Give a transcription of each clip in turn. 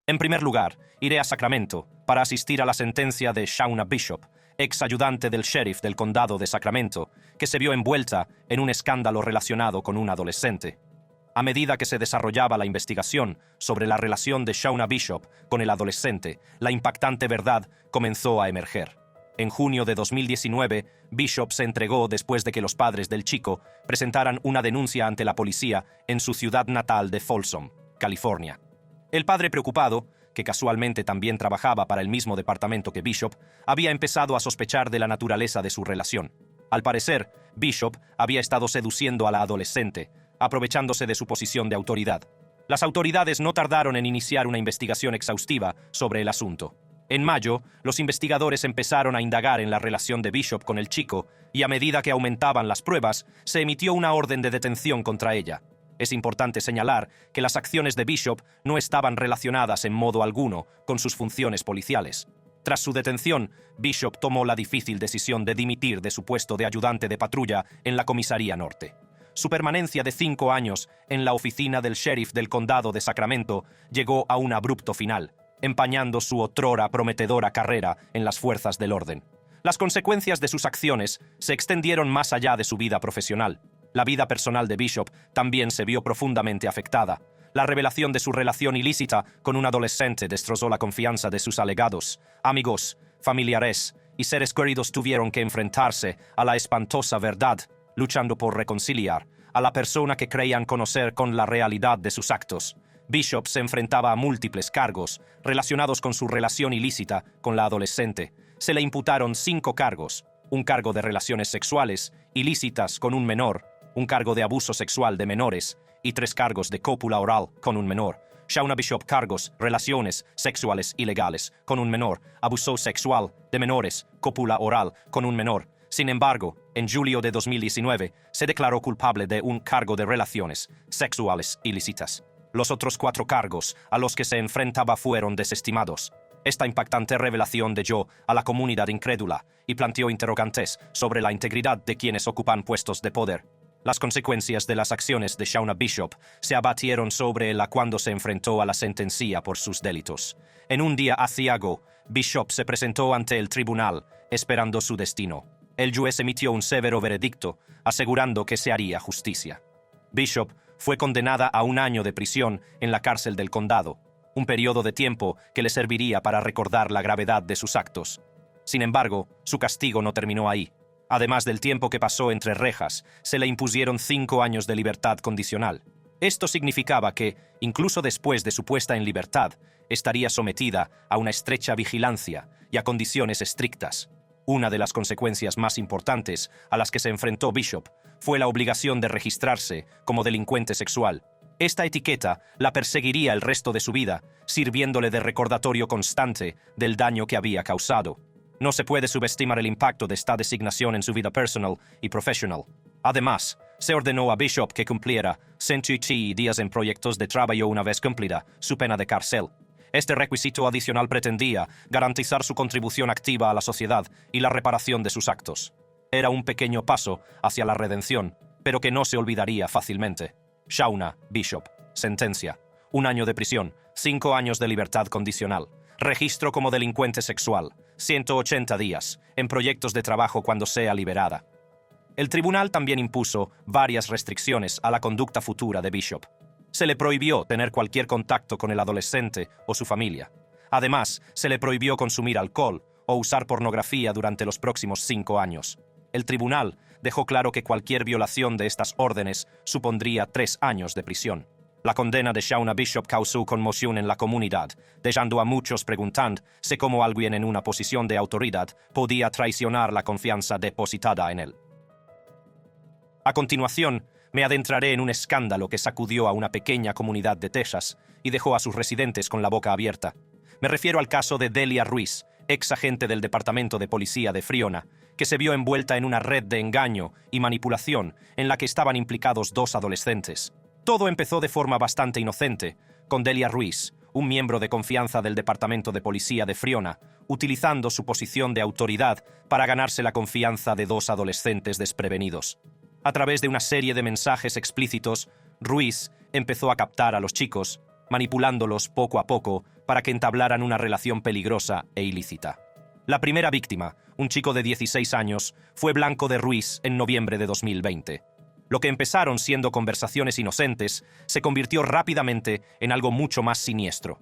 En primer lugar, iré a Sacramento para asistir a la sentencia de Shauna Bishop, ex ayudante del sheriff del condado de Sacramento, que se vio envuelta en un escándalo relacionado con un adolescente. A medida que se desarrollaba la investigación sobre la relación de Shauna Bishop con el adolescente, la impactante verdad comenzó a emerger. En junio de 2019, Bishop se entregó después de que los padres del chico presentaran una denuncia ante la policía en su ciudad natal de Folsom, California. El padre preocupado, que casualmente también trabajaba para el mismo departamento que Bishop, había empezado a sospechar de la naturaleza de su relación. Al parecer, Bishop había estado seduciendo a la adolescente, aprovechándose de su posición de autoridad. Las autoridades no tardaron en iniciar una investigación exhaustiva sobre el asunto. En mayo, los investigadores empezaron a indagar en la relación de Bishop con el chico, y a medida que aumentaban las pruebas, se emitió una orden de detención contra ella. Es importante señalar que las acciones de Bishop no estaban relacionadas en modo alguno con sus funciones policiales. Tras su detención, Bishop tomó la difícil decisión de dimitir de su puesto de ayudante de patrulla en la Comisaría Norte. Su permanencia de 5 años en la oficina del sheriff del condado de Sacramento llegó a un abrupto final, empañando su otrora prometedora carrera en las fuerzas del orden. Las consecuencias de sus acciones se extendieron más allá de su vida profesional. La vida personal de Bishop también se vio profundamente afectada. La revelación de su relación ilícita con un adolescente destrozó la confianza de sus allegados. Amigos, familiares y seres queridos tuvieron que enfrentarse a la espantosa verdad, luchando por reconciliar a la persona que creían conocer con la realidad de sus actos. Bishop se enfrentaba a múltiples cargos relacionados con su relación ilícita con la adolescente. Se le imputaron 5 cargos: un cargo de relaciones sexuales ilícitas con un menor, un cargo de abuso sexual de menores y 3 cargos de cópula oral con un menor. Shauna Bishop cargos, relaciones sexuales ilegales con un menor, abuso sexual de menores, cópula oral con un menor. Sin embargo, en julio de 2019, se declaró culpable de un cargo de relaciones sexuales ilícitas. Los otros 4 cargos a los que se enfrentaba fueron desestimados. Esta impactante revelación dejó a la comunidad incrédula y planteó interrogantes sobre la integridad de quienes ocupan puestos de poder. Las consecuencias de las acciones de Shauna Bishop se abatieron sobre ella cuando se enfrentó a la sentencia por sus delitos. En un día aciago, Bishop se presentó ante el tribunal, esperando su destino. El juez emitió un severo veredicto, asegurando que se haría justicia. Bishop fue condenada a 1 año de prisión en la cárcel del condado, un periodo de tiempo que le serviría para recordar la gravedad de sus actos. Sin embargo, su castigo no terminó ahí. Además del tiempo que pasó entre rejas, se le impusieron 5 años de libertad condicional. Esto significaba que, incluso después de su puesta en libertad, estaría sometida a una estrecha vigilancia y a condiciones estrictas. Una de las consecuencias más importantes a las que se enfrentó Bishop fue la obligación de registrarse como delincuente sexual. Esta etiqueta la perseguiría el resto de su vida, sirviéndole de recordatorio constante del daño que había causado. No se puede subestimar el impacto de esta designación en su vida personal y profesional. Además, se ordenó a Bishop que cumpliera 180 días en proyectos de trabajo una vez cumplida su pena de cárcel. Este requisito adicional pretendía garantizar su contribución activa a la sociedad y la reparación de sus actos. Era un pequeño paso hacia la redención, pero que no se olvidaría fácilmente. Shauna Bishop. Sentencia: 1 año de prisión, 5 años de libertad condicional. Registro como delincuente sexual, 180 días, en proyectos de trabajo cuando sea liberada. El tribunal también impuso varias restricciones a la conducta futura de Bishop. Se le prohibió tener cualquier contacto con el adolescente o su familia. Además, se le prohibió consumir alcohol o usar pornografía durante los próximos 5 años. El tribunal dejó claro que cualquier violación de estas órdenes supondría 3 años de prisión. La condena de Shauna Bishop causó conmoción en la comunidad, dejando a muchos preguntándose cómo alguien en una posición de autoridad podía traicionar la confianza depositada en él. A continuación, me adentraré en un escándalo que sacudió a una pequeña comunidad de Texas y dejó a sus residentes con la boca abierta. Me refiero al caso de Delia Ruiz, ex agente del Departamento de Policía de Friona, que se vio envuelta en una red de engaño y manipulación en la que estaban implicados 2 adolescentes. Todo empezó de forma bastante inocente, con Delia Ruiz, un miembro de confianza del Departamento de Policía de Friona, utilizando su posición de autoridad para ganarse la confianza de 2 adolescentes desprevenidos. A través de una serie de mensajes explícitos, Ruiz empezó a captar a los chicos, manipulándolos poco a poco para que entablaran una relación peligrosa e ilícita. La primera víctima, un chico de 16 años, fue blanco de Ruiz en noviembre de 2020. Lo que empezaron siendo conversaciones inocentes se convirtió rápidamente en algo mucho más siniestro.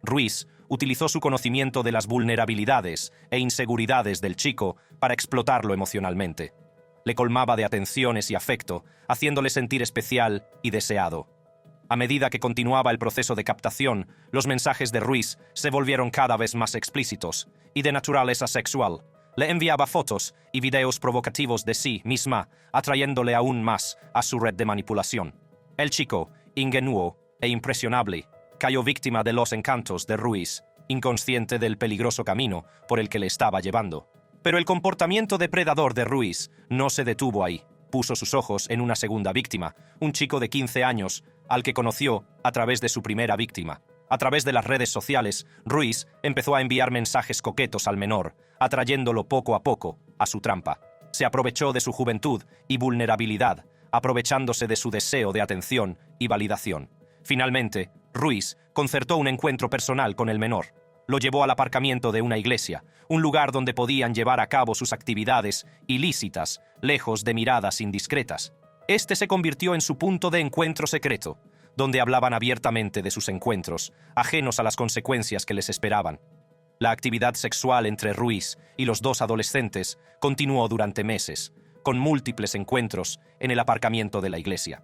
Ruiz utilizó su conocimiento de las vulnerabilidades e inseguridades del chico para explotarlo emocionalmente. Le colmaba de atenciones y afecto, haciéndole sentir especial y deseado. A medida que continuaba el proceso de captación, los mensajes de Ruiz se volvieron cada vez más explícitos y de naturaleza sexual. Le enviaba fotos y videos provocativos de sí misma, atrayéndole aún más a su red de manipulación. El chico, ingenuo e impresionable, cayó víctima de los encantos de Ruiz, inconsciente del peligroso camino por el que le estaba llevando. Pero el comportamiento depredador de Ruiz no se detuvo ahí. Puso sus ojos en una segunda víctima, un chico de 15 años, al que conoció a través de su primera víctima. A través de las redes sociales, Ruiz empezó a enviar mensajes coquetos al menor, atrayéndolo poco a poco a su trampa. Se aprovechó de su juventud y vulnerabilidad, aprovechándose de su deseo de atención y validación. Finalmente, Ruiz concertó un encuentro personal con el menor. Lo llevó al aparcamiento de una iglesia, un lugar donde podían llevar a cabo sus actividades ilícitas, lejos de miradas indiscretas. Este se convirtió en su punto de encuentro secreto, donde hablaban abiertamente de sus encuentros, ajenos a las consecuencias que les esperaban. La actividad sexual entre Ruiz y los dos adolescentes continuó durante meses, con múltiples encuentros en el aparcamiento de la iglesia.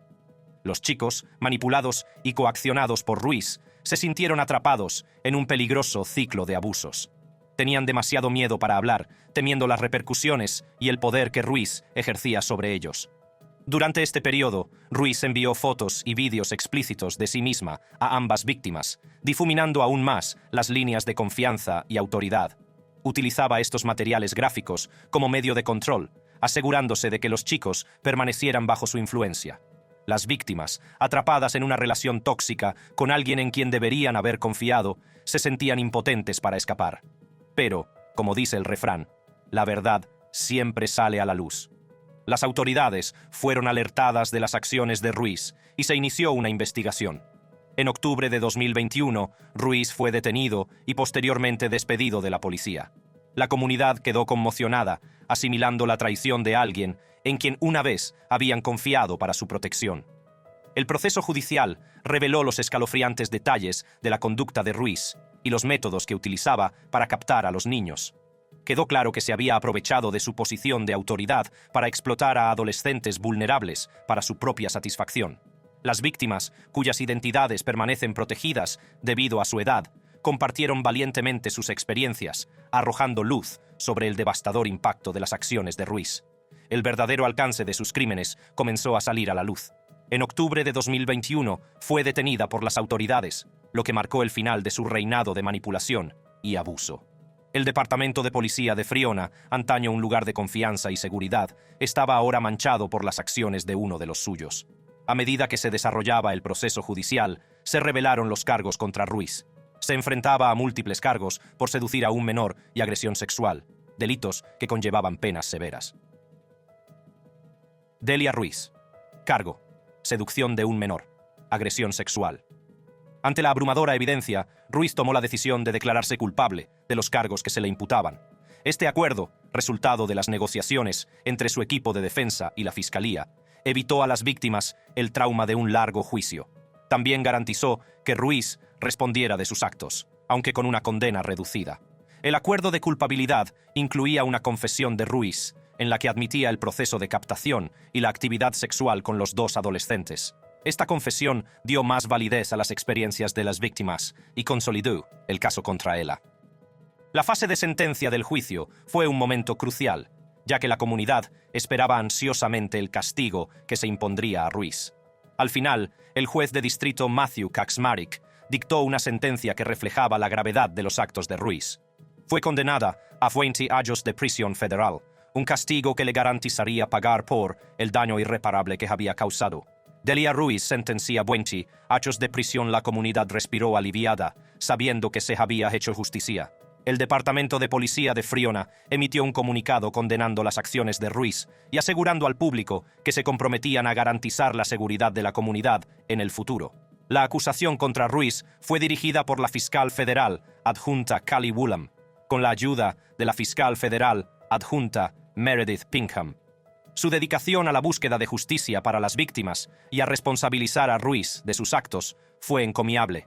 Los chicos, manipulados y coaccionados por Ruiz, se sintieron atrapados en un peligroso ciclo de abusos. Tenían demasiado miedo para hablar, temiendo las repercusiones y el poder que Ruiz ejercía sobre ellos. Durante este periodo, Ruiz envió fotos y vídeos explícitos de sí misma a ambas víctimas, difuminando aún más las líneas de confianza y autoridad. Utilizaba estos materiales gráficos como medio de control, asegurándose de que los chicos permanecieran bajo su influencia. Las víctimas, atrapadas en una relación tóxica con alguien en quien deberían haber confiado, se sentían impotentes para escapar. Pero, como dice el refrán, la verdad siempre sale a la luz. Las autoridades fueron alertadas de las acciones de Ruiz y se inició una investigación. En octubre de 2021, Ruiz fue detenido y posteriormente despedido de la policía. La comunidad quedó conmocionada, asimilando la traición de alguien en quien una vez habían confiado para su protección. El proceso judicial reveló los escalofriantes detalles de la conducta de Ruiz y los métodos que utilizaba para captar a los niños. Quedó claro que se había aprovechado de su posición de autoridad para explotar a adolescentes vulnerables para su propia satisfacción. Las víctimas, cuyas identidades permanecen protegidas debido a su edad, compartieron valientemente sus experiencias, arrojando luz sobre el devastador impacto de las acciones de Ruiz. El verdadero alcance de sus crímenes comenzó a salir a la luz. En octubre de 2021 fue detenida por las autoridades, lo que marcó el final de su reinado de manipulación y abuso. El departamento de policía de Friona, antaño un lugar de confianza y seguridad, estaba ahora manchado por las acciones de uno de los suyos. A medida que se desarrollaba el proceso judicial, se revelaron los cargos contra Ruiz. Se enfrentaba a múltiples cargos por seducir a un menor y agresión sexual, delitos que conllevaban penas severas. Delia Ruiz. Cargo: seducción de un menor, agresión sexual. Ante la abrumadora evidencia, Ruiz tomó la decisión de declararse culpable de los cargos que se le imputaban. Este acuerdo, resultado de las negociaciones entre su equipo de defensa y la fiscalía, evitó a las víctimas el trauma de un largo juicio. También garantizó que Ruiz respondiera de sus actos, aunque con una condena reducida. El acuerdo de culpabilidad incluía una confesión de Ruiz, en la que admitía el proceso de captación y la actividad sexual con los dos adolescentes. Esta confesión dio más validez a las experiencias de las víctimas y consolidó el caso contra ella. La fase de sentencia del juicio fue un momento crucial, ya que la comunidad esperaba ansiosamente el castigo que se impondría a Ruiz. Al final, el juez de distrito Matthew Kaczmarek dictó una sentencia que reflejaba la gravedad de los actos de Ruiz. Fue condenada a 20 años de prisión federal, un castigo que le garantizaría pagar por el daño irreparable que había causado. Delia Ruiz sentencia a 20 años de prisión. La comunidad respiró aliviada, sabiendo que se había hecho justicia. El Departamento de Policía de Friona emitió un comunicado condenando las acciones de Ruiz y asegurando al público que se comprometían a garantizar la seguridad de la comunidad en el futuro. La acusación contra Ruiz fue dirigida por la fiscal federal adjunta Callie Woolam, con la ayuda de la fiscal federal adjunta Meredith Pinkham. Su dedicación a la búsqueda de justicia para las víctimas y a responsabilizar a Ruiz de sus actos fue encomiable.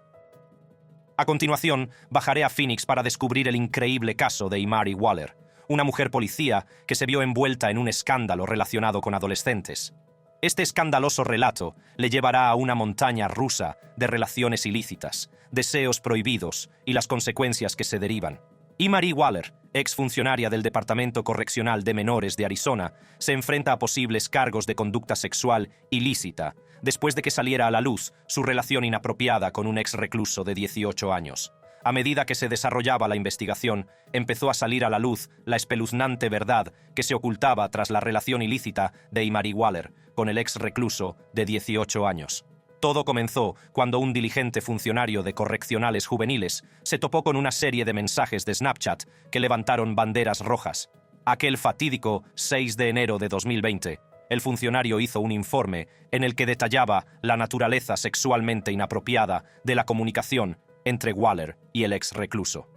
A continuación, bajaré a Phoenix para descubrir el increíble caso de Imari Waller, una mujer policía que se vio envuelta en un escándalo relacionado con adolescentes. Este escandaloso relato le llevará a una montaña rusa de relaciones ilícitas, deseos prohibidos y las consecuencias que se derivan. Imari Waller, exfuncionaria del Departamento Correccional de Menores de Arizona, se enfrenta a posibles cargos de conducta sexual ilícita después de que saliera a la luz su relación inapropiada con un ex recluso de 18 años. A medida que se desarrollaba la investigación, empezó a salir a la luz la espeluznante verdad que se ocultaba tras la relación ilícita de Imari Waller con el ex recluso de 18 años. Todo comenzó cuando un diligente funcionario de correccionales juveniles se topó con una serie de mensajes de Snapchat que levantaron banderas rojas. Aquel fatídico 6 de enero de 2020, el funcionario hizo un informe en el que detallaba la naturaleza sexualmente inapropiada de la comunicación entre Waller y el ex recluso.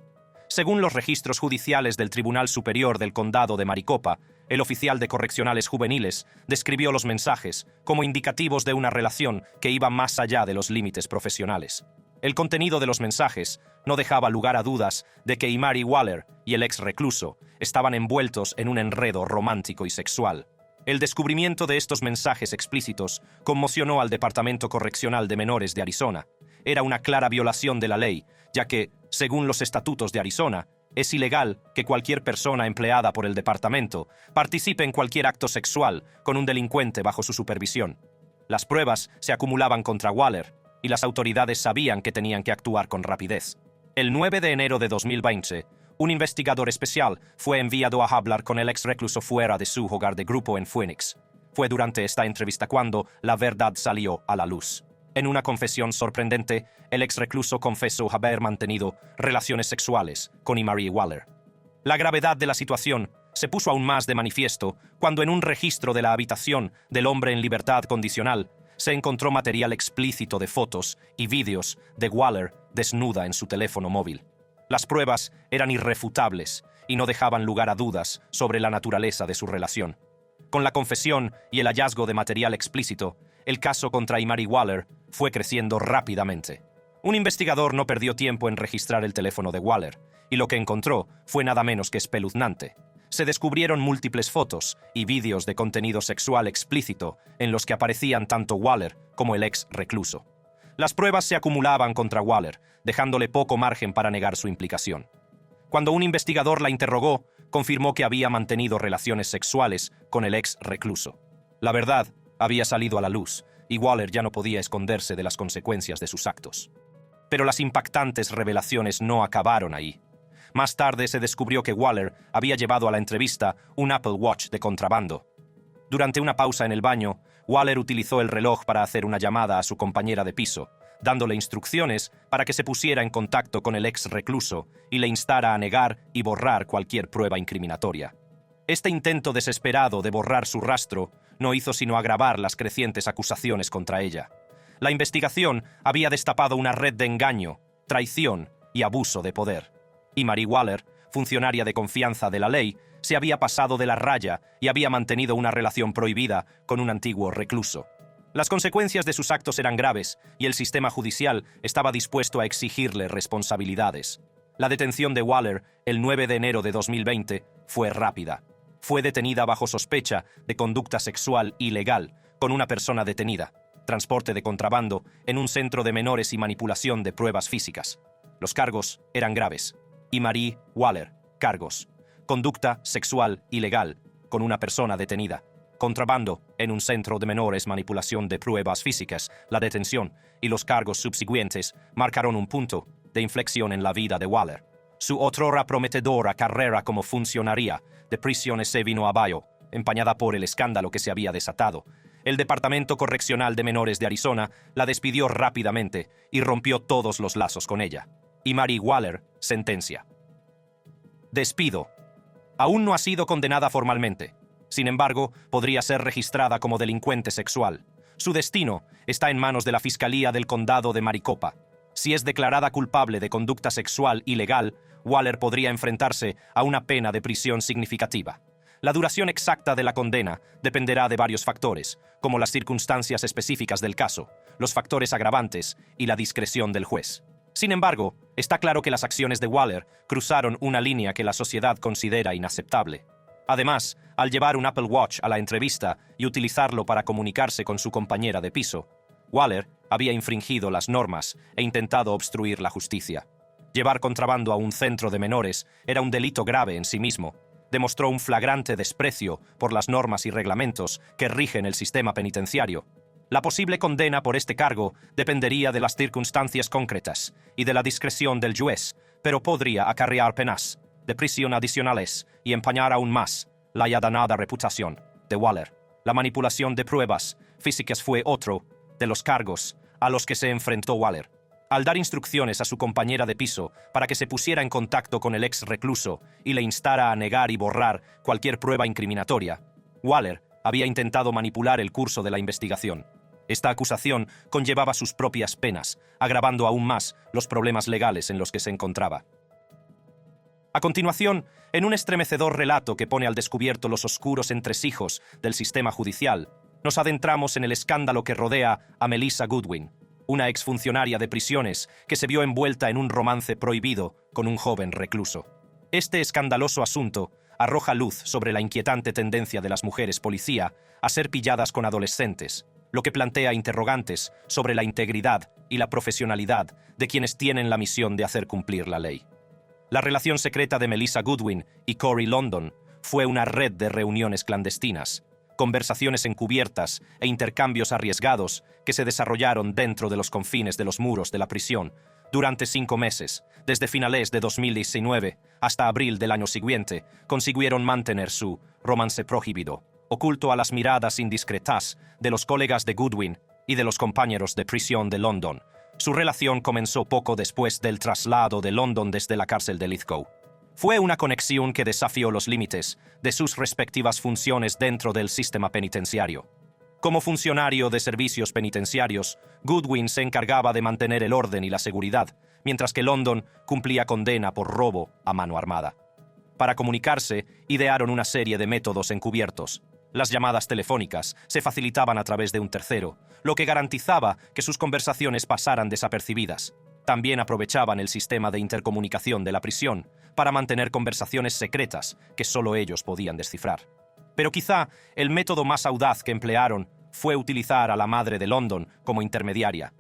Según los registros judiciales del Tribunal Superior del Condado de Maricopa, el oficial de correccionales juveniles describió los mensajes como indicativos de una relación que iba más allá de los límites profesionales. El contenido de los mensajes no dejaba lugar a dudas de que Imari Waller y el ex recluso estaban envueltos en un enredo romántico y sexual. El descubrimiento de estos mensajes explícitos conmocionó al Departamento Correccional de Menores de Arizona. Era una clara violación de la ley, ya que, según los estatutos de Arizona, es ilegal que cualquier persona empleada por el departamento participe en cualquier acto sexual con un delincuente bajo su supervisión. Las pruebas se acumulaban contra Waller y las autoridades sabían que tenían que actuar con rapidez. El 9 de enero de 2020, un investigador especial fue enviado a hablar con el ex recluso fuera de su hogar de grupo en Phoenix. Fue durante esta entrevista cuando la verdad salió a la luz. En una confesión sorprendente, el ex recluso confesó haber mantenido relaciones sexuales con Imari Waller. La gravedad de la situación se puso aún más de manifiesto cuando en un registro de la habitación del hombre en libertad condicional se encontró material explícito de fotos y vídeos de Waller desnuda en su teléfono móvil. Las pruebas eran irrefutables y no dejaban lugar a dudas sobre la naturaleza de su relación. Con la confesión y el hallazgo de material explícito, el caso contra Imari Waller fue creciendo rápidamente. Un investigador no perdió tiempo en registrar el teléfono de Waller, y lo que encontró fue nada menos que espeluznante. Se descubrieron múltiples fotos y vídeos de contenido sexual explícito en los que aparecían tanto Waller como el ex recluso. Las pruebas se acumulaban contra Waller, dejándole poco margen para negar su implicación. Cuando un investigador la interrogó, confirmó que había mantenido relaciones sexuales con el ex recluso. La verdad había salido a la luz, y Waller ya no podía esconderse de las consecuencias de sus actos. Pero las impactantes revelaciones no acabaron ahí. Más tarde se descubrió que Waller había llevado a la entrevista un Apple Watch de contrabando. Durante una pausa en el baño, Waller utilizó el reloj para hacer una llamada a su compañera de piso, dándole instrucciones para que se pusiera en contacto con el ex recluso y le instara a negar y borrar cualquier prueba incriminatoria. Este intento desesperado de borrar su rastro no hizo sino agravar las crecientes acusaciones contra ella. La investigación había destapado una red de engaño, traición y abuso de poder. Imari Waller, funcionaria de confianza de la ley, se había pasado de la raya y había mantenido una relación prohibida con un antiguo recluso. Las consecuencias de sus actos eran graves y el sistema judicial estaba dispuesto a exigirle responsabilidades. La detención de Waller el 9 de enero de 2020 fue rápida. Fue detenida bajo sospecha de conducta sexual ilegal con una persona detenida, transporte de contrabando en un centro de menores y manipulación de pruebas físicas. Los cargos eran graves. Imari Waller, cargos: conducta sexual ilegal con una persona detenida, contrabando en un centro de menores, manipulación de pruebas físicas. La detención y los cargos subsiguientes marcaron un punto de inflexión en la vida de Waller. Su otrora prometedora carrera como funcionaria de prisiones se vino abajo, empañada por el escándalo que se había desatado. El Departamento Correccional de Menores de Arizona la despidió rápidamente y rompió todos los lazos con ella. Imari Waller, sentencia. Despido. Aún no ha sido condenada formalmente. Sin embargo, podría ser registrada como delincuente sexual. Su destino está en manos de la Fiscalía del Condado de Maricopa. Si es declarada culpable de conducta sexual ilegal, Waller podría enfrentarse a una pena de prisión significativa. La duración exacta de la condena dependerá de varios factores, como las circunstancias específicas del caso, los factores agravantes y la discreción del juez. Sin embargo, está claro que las acciones de Waller cruzaron una línea que la sociedad considera inaceptable. Además, al llevar un Apple Watch a la entrevista y utilizarlo para comunicarse con su compañera de piso, Waller había infringido las normas e intentado obstruir la justicia. Llevar contrabando a un centro de menores era un delito grave en sí mismo. Demostró un flagrante desprecio por las normas y reglamentos que rigen el sistema penitenciario. La posible condena por este cargo dependería de las circunstancias concretas y de la discreción del juez, pero podría acarrear penas de prisión adicionales y empañar aún más la ya danada reputación de Waller. La manipulación de pruebas físicas fue otro de los cargos a los que se enfrentó Waller. Al dar instrucciones a su compañera de piso para que se pusiera en contacto con el ex recluso y le instara a negar y borrar cualquier prueba incriminatoria, Waller había intentado manipular el curso de la investigación. Esta acusación conllevaba sus propias penas, agravando aún más los problemas legales en los que se encontraba. A continuación, en un estremecedor relato que pone al descubierto los oscuros entresijos del sistema judicial, nos adentramos en el escándalo que rodea a Melissa Goodwin, una exfuncionaria de prisiones que se vio envuelta en un romance prohibido con un joven recluso. Este escandaloso asunto arroja luz sobre la inquietante tendencia de las mujeres policía a ser pilladas con adolescentes, lo que plantea interrogantes sobre la integridad y la profesionalidad de quienes tienen la misión de hacer cumplir la ley. La relación secreta de Melissa Goodwin y Corey London fue una red de reuniones clandestinas, conversaciones encubiertas e intercambios arriesgados que se desarrollaron dentro de los confines de los muros de la prisión durante 5 meses, desde finales de 2019 hasta abril del año siguiente. Consiguieron mantener su romance prohibido, oculto a las miradas indiscretas de los colegas de Goodwin y de los compañeros de prisión de London. Su relación comenzó poco después del traslado de London desde la cárcel de Lithgow. Fue una conexión que desafió los límites de sus respectivas funciones dentro del sistema penitenciario. Como funcionario de servicios penitenciarios, Goodwin se encargaba de mantener el orden y la seguridad, mientras que London cumplía condena por robo a mano armada. Para comunicarse, idearon una serie de métodos encubiertos. Las llamadas telefónicas se facilitaban a través de un tercero, lo que garantizaba que sus conversaciones pasaran desapercibidas. También aprovechaban el sistema de intercomunicación de la prisión para mantener conversaciones secretas que solo ellos podían descifrar. Pero quizá el método más audaz que emplearon fue utilizar a la madre de London como intermediaria.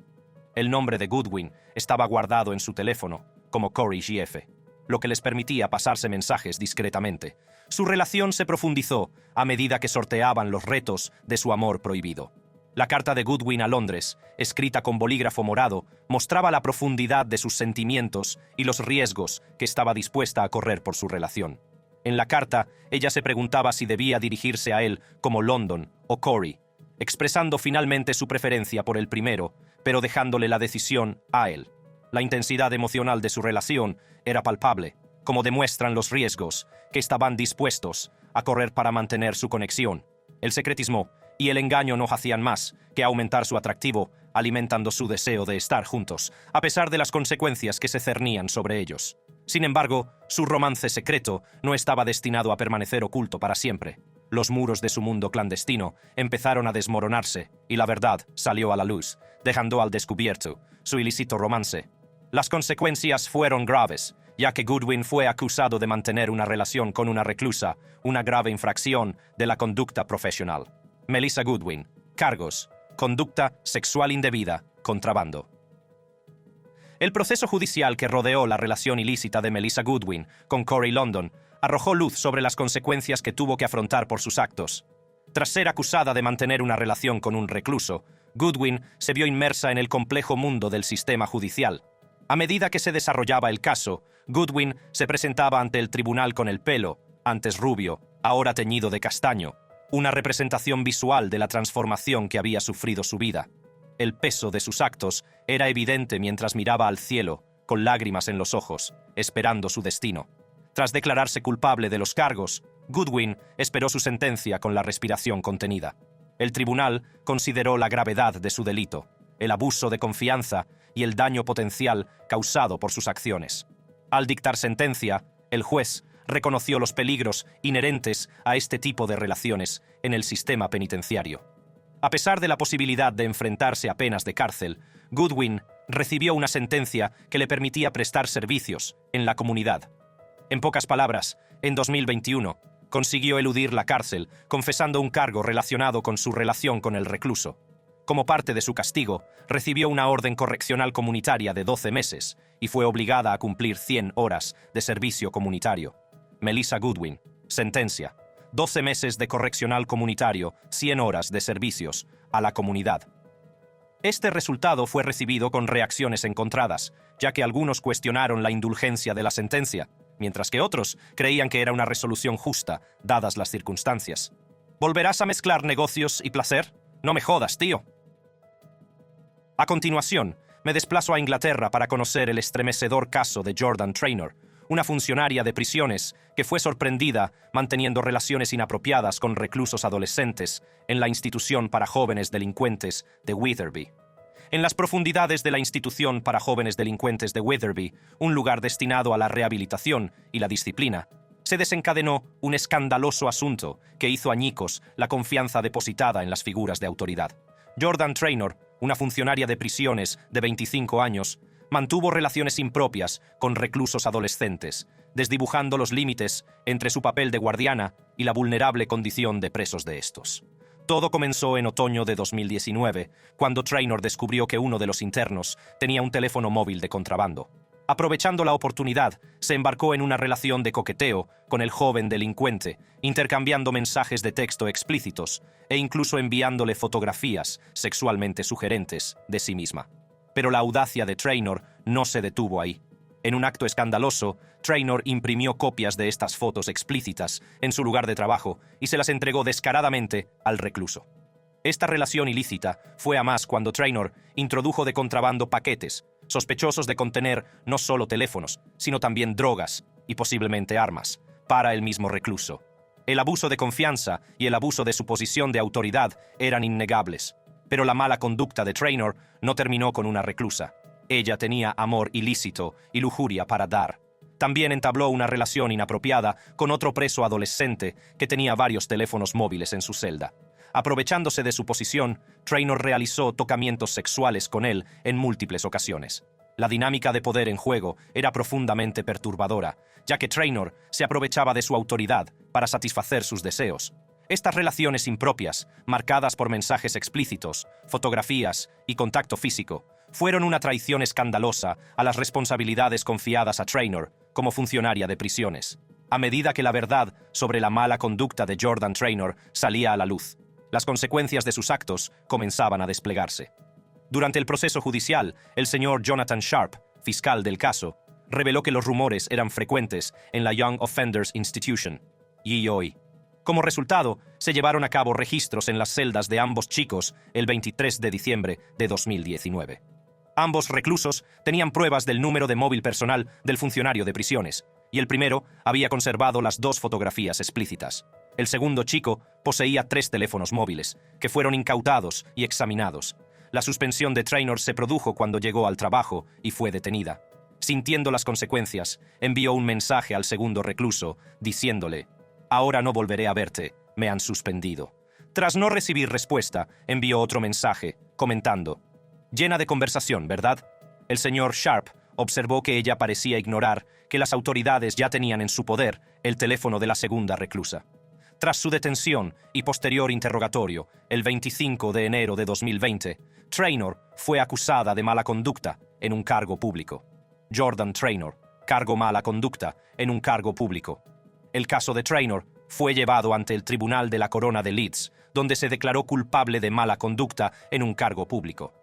El nombre de Goodwin estaba guardado en su teléfono como Corey GF, lo que les permitía pasarse mensajes discretamente. Su relación se profundizó a medida que sorteaban los retos de su amor prohibido. La carta de Goodwin a Londres, escrita con bolígrafo morado, mostraba la profundidad de sus sentimientos y los riesgos que estaba dispuesta a correr por su relación. En la carta, ella se preguntaba si debía dirigirse a él como London o Corey, expresando finalmente su preferencia por el primero, pero dejándole la decisión a él. La intensidad emocional de su relación era palpable, como demuestran los riesgos que estaban dispuestos a correr para mantener su conexión. El secretismo y el engaño no hacían más que aumentar su atractivo, alimentando su deseo de estar juntos, a pesar de las consecuencias que se cernían sobre ellos. Sin embargo, su romance secreto no estaba destinado a permanecer oculto para siempre. Los muros de su mundo clandestino empezaron a desmoronarse y la verdad salió a la luz, dejando al descubierto su ilícito romance. Las consecuencias fueron graves, ya que Goodwin fue acusado de mantener una relación con una reclusa, una grave infracción de la conducta profesional. Melissa Goodwin. Cargos: conducta sexual indebida, contrabando. El proceso judicial que rodeó la relación ilícita de Melissa Goodwin con Corey London arrojó luz sobre las consecuencias que tuvo que afrontar por sus actos. Tras ser acusada de mantener una relación con un recluso, Goodwin se vio inmersa en el complejo mundo del sistema judicial. A medida que se desarrollaba el caso, Goodwin se presentaba ante el tribunal con el pelo, antes rubio, ahora teñido de castaño, una representación visual de la transformación que había sufrido su vida. El peso de sus actos era evidente mientras miraba al cielo, con lágrimas en los ojos, esperando su destino. Tras declararse culpable de los cargos, Goodwin esperó su sentencia con la respiración contenida. El tribunal consideró la gravedad de su delito, el abuso de confianza y el daño potencial causado por sus acciones. Al dictar sentencia, el juez reconoció los peligros inherentes a este tipo de relaciones en el sistema penitenciario. A pesar de la posibilidad de enfrentarse a penas de cárcel, Goodwin recibió una sentencia que le permitía prestar servicios en la comunidad. En pocas palabras, en 2021, consiguió eludir la cárcel, confesando un cargo relacionado con su relación con el recluso. Como parte de su castigo, recibió una orden correccional comunitaria de 12 meses y fue obligada a cumplir 100 horas de servicio comunitario. Melissa Goodwin, sentencia: 12 meses de correccional comunitario, 100 horas de servicios a la comunidad. Este resultado fue recibido con reacciones encontradas, ya que algunos cuestionaron la indulgencia de la sentencia, mientras que otros creían que era una resolución justa, dadas las circunstancias. ¿Volverás a mezclar negocios y placer? No me jodas, tío. A continuación, me desplazo a Inglaterra para conocer el estremecedor caso de Jordan Traynor, una funcionaria de prisiones que fue sorprendida manteniendo relaciones inapropiadas con reclusos adolescentes en la institución para jóvenes delincuentes de Witherby. En las profundidades de la institución para jóvenes delincuentes de Witherby, un lugar destinado a la rehabilitación y la disciplina, se desencadenó un escandaloso asunto que hizo añicos la confianza depositada en las figuras de autoridad. Jordan Traynor, una funcionaria de prisiones de 25 años, mantuvo relaciones impropias con reclusos adolescentes, desdibujando los límites entre su papel de guardiana y la vulnerable condición de presos de estos. Todo comenzó en otoño de 2019, cuando Traynor descubrió que uno de los internos tenía un teléfono móvil de contrabando. Aprovechando la oportunidad, se embarcó en una relación de coqueteo con el joven delincuente, intercambiando mensajes de texto explícitos e incluso enviándole fotografías sexualmente sugerentes de sí misma. Pero la audacia de Traynor no se detuvo ahí. En un acto escandaloso, Traynor imprimió copias de estas fotos explícitas en su lugar de trabajo y se las entregó descaradamente al recluso. Esta relación ilícita fue a más cuando Traynor introdujo de contrabando paquetes, sospechosos de contener no solo teléfonos, sino también drogas y posiblemente armas, para el mismo recluso. El abuso de confianza y el abuso de su posición de autoridad eran innegables, pero la mala conducta de Traynor no terminó con una reclusa. Ella tenía amor ilícito y lujuria para dar. También entabló una relación inapropiada con otro preso adolescente que tenía varios teléfonos móviles en su celda. Aprovechándose de su posición, Traynor realizó tocamientos sexuales con él en múltiples ocasiones. La dinámica de poder en juego era profundamente perturbadora, ya que Traynor se aprovechaba de su autoridad para satisfacer sus deseos. Estas relaciones impropias, marcadas por mensajes explícitos, fotografías y contacto físico, fueron una traición escandalosa a las responsabilidades confiadas a Traynor como funcionaria de prisiones. A medida que la verdad sobre la mala conducta de Jordan Traynor salía a la luz, las consecuencias de sus actos comenzaban a desplegarse. Durante el proceso judicial, el señor Jonathan Sharp, fiscal del caso, reveló que los rumores eran frecuentes en la Young Offenders Institution, YOI. Como resultado, se llevaron a cabo registros en las celdas de ambos chicos el 23 de diciembre de 2019. Ambos reclusos tenían pruebas del número de móvil personal del funcionario de prisiones, y el primero había conservado las 2 fotografías explícitas. El segundo chico poseía 3 teléfonos móviles, que fueron incautados y examinados. La suspensión de Traynor se produjo cuando llegó al trabajo y fue detenida. Sintiendo las consecuencias, envió un mensaje al segundo recluso, diciéndole: «Ahora no volveré a verte, me han suspendido». Tras no recibir respuesta, envió otro mensaje, comentando: «Llena de conversación, ¿verdad?». El señor Sharp observó que ella parecía ignorar que las autoridades ya tenían en su poder el teléfono de la segunda reclusa. Tras su detención y posterior interrogatorio, el 25 de enero de 2020, Traynor fue acusada de mala conducta en un cargo público. Jordan Traynor, cargo mala conducta en un cargo público. El caso de Traynor fue llevado ante el Tribunal de la Corona de Leeds, donde se declaró culpable de mala conducta en un cargo público.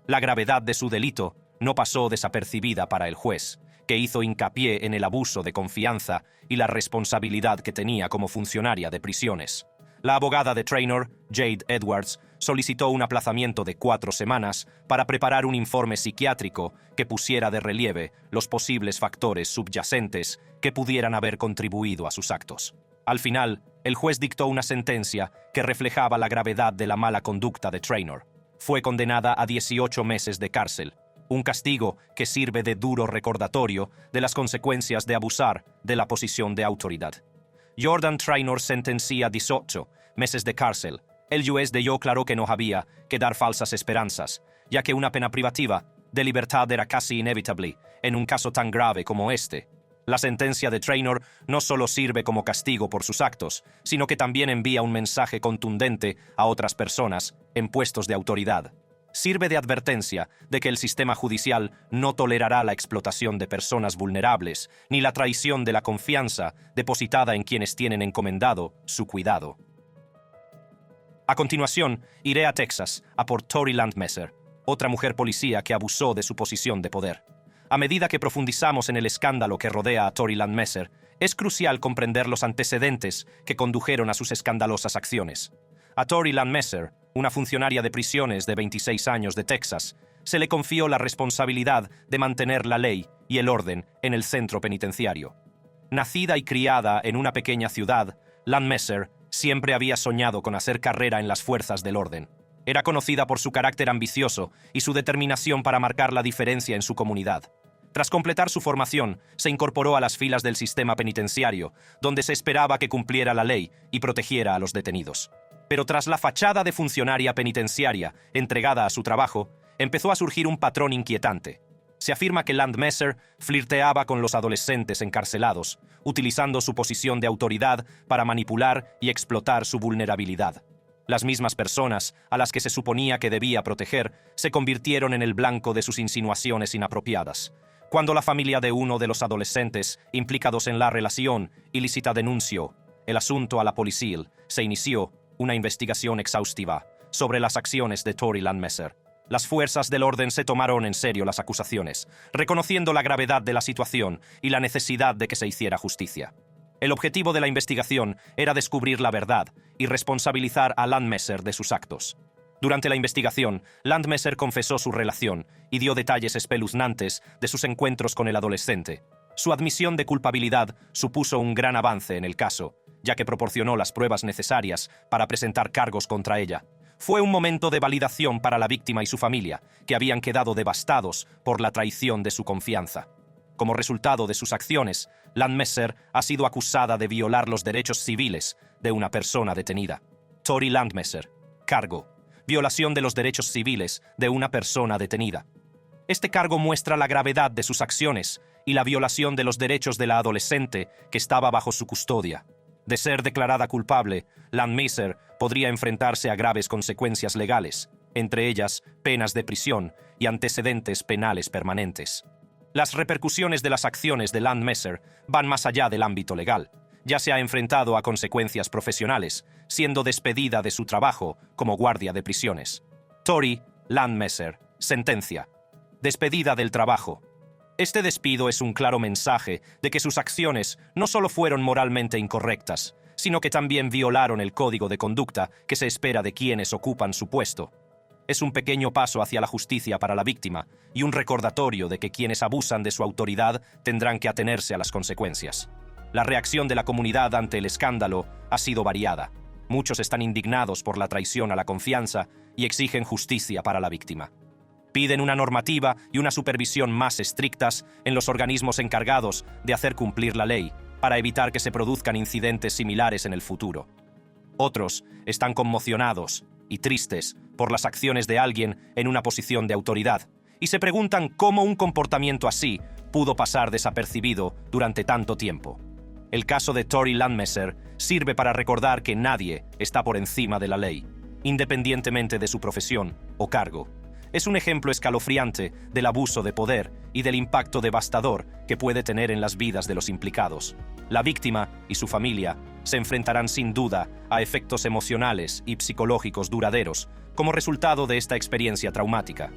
La gravedad de su delito no pasó desapercibida para el juez, que hizo hincapié en el abuso de confianza y la responsabilidad que tenía como funcionaria de prisiones. La abogada de Traynor, Jade Edwards, solicitó un aplazamiento de 4 semanas para preparar un informe psiquiátrico que pusiera de relieve los posibles factores subyacentes que pudieran haber contribuido a sus actos. Al final, El juez dictó una sentencia que reflejaba la gravedad de la mala conducta de Traynor. Fue condenada a 18 meses de cárcel, un castigo que sirve de duro recordatorio de las consecuencias de abusar de la posición de autoridad. Jordan Traynor sentencia 18 meses de cárcel. El juez dio claro que no había que dar falsas esperanzas, ya que una pena privativa de libertad era casi inevitable en un caso tan grave como este. La sentencia de Traynor no solo sirve como castigo por sus actos, sino que también envía un mensaje contundente a otras personas en puestos de autoridad. Sirve de advertencia de que el sistema judicial no tolerará la explotación de personas vulnerables, ni la traición de la confianza depositada en quienes tienen encomendado su cuidado. A continuación, iré a Texas a por Tory Landmesser, otra mujer policía que abusó de su posición de poder. A medida que profundizamos en el escándalo que rodea a Tory Landmesser, es crucial comprender los antecedentes que condujeron a sus escandalosas acciones. A Tory Landmesser, una funcionaria de prisiones de 26 años de Texas, se le confió la responsabilidad de mantener la ley y el orden en el centro penitenciario. Nacida y criada en una pequeña ciudad, Landmesser siempre había soñado con hacer carrera en las fuerzas del orden. Era conocida por su carácter ambicioso y su determinación para marcar la diferencia en su comunidad. Tras completar su formación, se incorporó a las filas del sistema penitenciario, donde se esperaba que cumpliera la ley y protegiera a los detenidos. Pero tras la fachada de funcionaria penitenciaria entregada a su trabajo, empezó a surgir un patrón inquietante. Se afirma que Landmesser flirteaba con los adolescentes encarcelados, utilizando su posición de autoridad para manipular y explotar su vulnerabilidad. Las mismas personas a las que se suponía que debía proteger se convirtieron en el blanco de sus insinuaciones inapropiadas. Cuando la familia de uno de los adolescentes implicados en la relación ilícita denunció el asunto a la policía, se inició una investigación exhaustiva sobre las acciones de Tory Landmesser. Las fuerzas del orden se tomaron en serio las acusaciones, reconociendo la gravedad de la situación y la necesidad de que se hiciera justicia. El objetivo de la investigación era descubrir la verdad y responsabilizar a Landmesser de sus actos. Durante la investigación, Landmesser confesó su relación y dio detalles espeluznantes de sus encuentros con el adolescente. Su admisión de culpabilidad supuso un gran avance en el caso, ya que proporcionó las pruebas necesarias para presentar cargos contra ella. Fue un momento de validación para la víctima y su familia, que habían quedado devastados por la traición de su confianza. Como resultado de sus acciones, Landmesser ha sido acusada de violar los derechos civiles de una persona detenida. Tory Landmesser. Cargo: violación de los derechos civiles de una persona detenida. Este cargo muestra la gravedad de sus acciones y la violación de los derechos de la adolescente que estaba bajo su custodia. De ser declarada culpable, Landmesser podría enfrentarse a graves consecuencias legales, entre ellas penas de prisión y antecedentes penales permanentes. Las repercusiones de las acciones de Landmesser van más allá del ámbito legal. Ya se ha enfrentado a consecuencias profesionales, siendo despedida de su trabajo como guardia de prisiones. Tory Landmesser. Sentencia: despedida del trabajo. Este despido es un claro mensaje de que sus acciones no solo fueron moralmente incorrectas, sino que también violaron el código de conducta que se espera de quienes ocupan su puesto. Es un pequeño paso hacia la justicia para la víctima y un recordatorio de que quienes abusan de su autoridad tendrán que atenerse a las consecuencias. La reacción de la comunidad ante el escándalo ha sido variada. Muchos están indignados por la traición a la confianza y exigen justicia para la víctima. Piden una normativa y una supervisión más estrictas en los organismos encargados de hacer cumplir la ley, para evitar que se produzcan incidentes similares en el futuro. Otros están conmocionados y tristes por las acciones de alguien en una posición de autoridad, y se preguntan cómo un comportamiento así pudo pasar desapercibido durante tanto tiempo. El caso de Tory Landmesser sirve para recordar que nadie está por encima de la ley, independientemente de su profesión o cargo. Es un ejemplo escalofriante del abuso de poder y del impacto devastador que puede tener en las vidas de los implicados. La víctima y su familia se enfrentarán sin duda a efectos emocionales y psicológicos duraderos como resultado de esta experiencia traumática.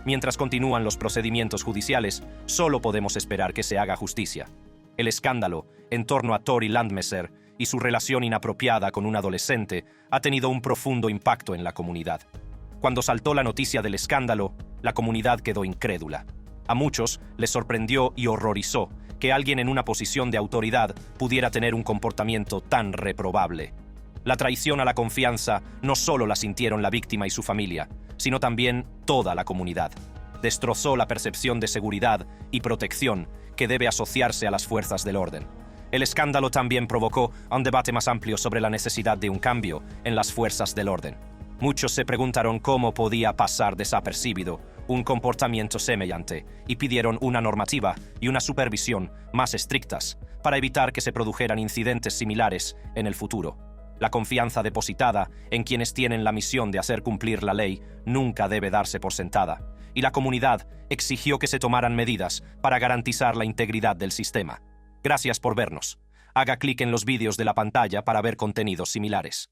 Mientras continúan los procedimientos judiciales, solo podemos esperar que se haga justicia. El escándalo en torno a Tory Landmesser y su relación inapropiada con un adolescente ha tenido un profundo impacto en la comunidad. Cuando saltó la noticia del escándalo, la comunidad quedó incrédula. A muchos les sorprendió y horrorizó que alguien en una posición de autoridad pudiera tener un comportamiento tan reprobable. La traición a la confianza no solo la sintieron la víctima y su familia, sino también toda la comunidad. Destrozó la percepción de seguridad y protección que debe asociarse a las fuerzas del orden. El escándalo también provocó un debate más amplio sobre la necesidad de un cambio en las fuerzas del orden. Muchos se preguntaron cómo podía pasar desapercibido un comportamiento semejante y pidieron una normativa y una supervisión más estrictas para evitar que se produjeran incidentes similares en el futuro. La confianza depositada en quienes tienen la misión de hacer cumplir la ley nunca debe darse por sentada, y la comunidad exigió que se tomaran medidas para garantizar la integridad del sistema. Gracias por vernos. Haga clic en los vídeos de la pantalla para ver contenidos similares.